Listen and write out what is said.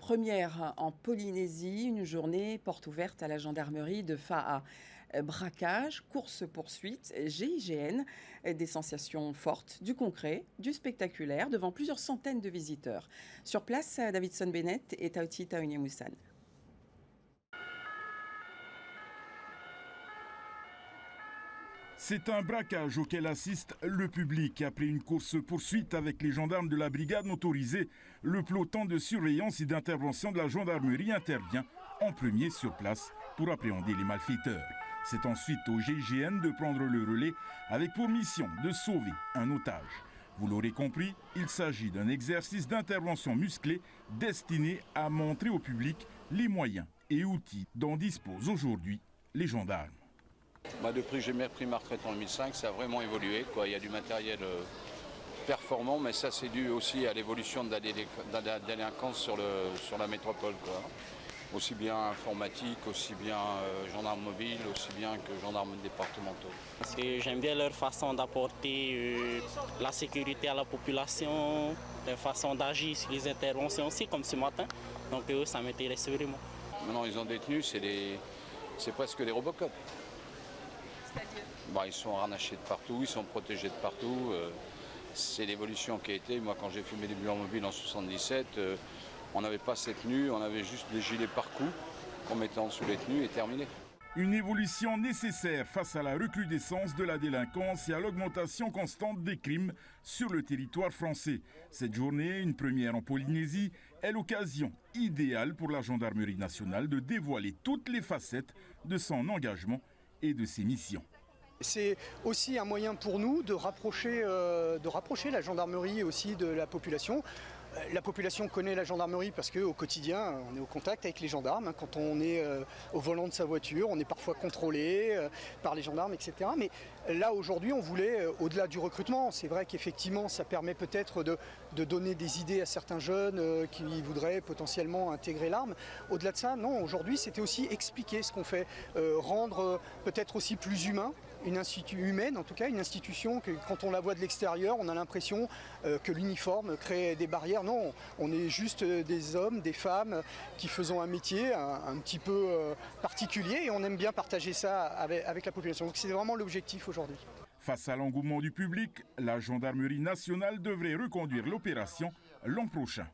première en Polynésie, une journée porte ouverte à la gendarmerie de Fa'a. Braquage, course-poursuite, GIGN, des sensations fortes, du concret, du spectaculaire devant plusieurs centaines de visiteurs. Sur place, Davidson Bennett et Tauti Tauniamusan. C'est un braquage auquel assiste le public. Après une course-poursuite avec les gendarmes de la brigade motorisée, le peloton de surveillance et d'intervention de la gendarmerie intervient en premier sur place pour appréhender les malfaiteurs. C'est ensuite au GIGN de prendre le relais avec pour mission de sauver un otage. Vous l'aurez compris, il s'agit d'un exercice d'intervention musclée destiné à montrer au public les moyens et outils dont disposent aujourd'hui les gendarmes. Depuis que j'ai pris ma retraite en 2005, ça a vraiment évolué. Il y a du matériel performant, mais ça c'est dû aussi à l'évolution de la délinquance sur la métropole. Aussi bien informatique, aussi bien gendarmes mobiles, aussi bien que gendarmes départementaux. Parce que j'aime bien leur façon d'apporter la sécurité à la population, leur façon d'agir sur les interventions aussi, comme ce matin. Donc ça m'intéresse vraiment. Maintenant ils ont détenu, c'est presque des Robocop. Ils sont harnachés de partout, ils sont protégés de partout. C'est l'évolution qui a été. Moi, quand j'ai fait mes débuts en mobile en 77, on n'avait pas ces tenues, on avait juste des gilets par coup qu'on mettait en dessous les tenues et terminé. Une évolution nécessaire face à la recrudescence de la délinquance et à l'augmentation constante des crimes sur le territoire français. Cette journée, une première en Polynésie, est l'occasion idéale pour la gendarmerie nationale de dévoiler toutes les facettes de son engagement et de ses missions. C'est aussi un moyen pour nous de rapprocher la gendarmerie aussi de la population. La population connaît la gendarmerie parce qu'au quotidien, on est au contact avec les gendarmes. Quand on est au volant de sa voiture, on est parfois contrôlé par les gendarmes, etc. Mais là, aujourd'hui, on voulait, au-delà du recrutement, c'est vrai qu'effectivement, ça permet peut-être de donner des idées à certains jeunes qui voudraient potentiellement intégrer l'arme. Au-delà de ça, non, aujourd'hui, c'était aussi expliquer ce qu'on fait, rendre peut-être aussi plus humain une institution humaine, en tout cas une institution que quand on la voit de l'extérieur, on a l'impression que l'uniforme crée des barrières. Non, on est juste des hommes, des femmes qui faisons un métier un petit peu particulier et on aime bien partager ça avec la population. Donc c'est vraiment l'objectif aujourd'hui. Face à l'engouement du public, la gendarmerie nationale devrait reconduire l'opération l'an prochain.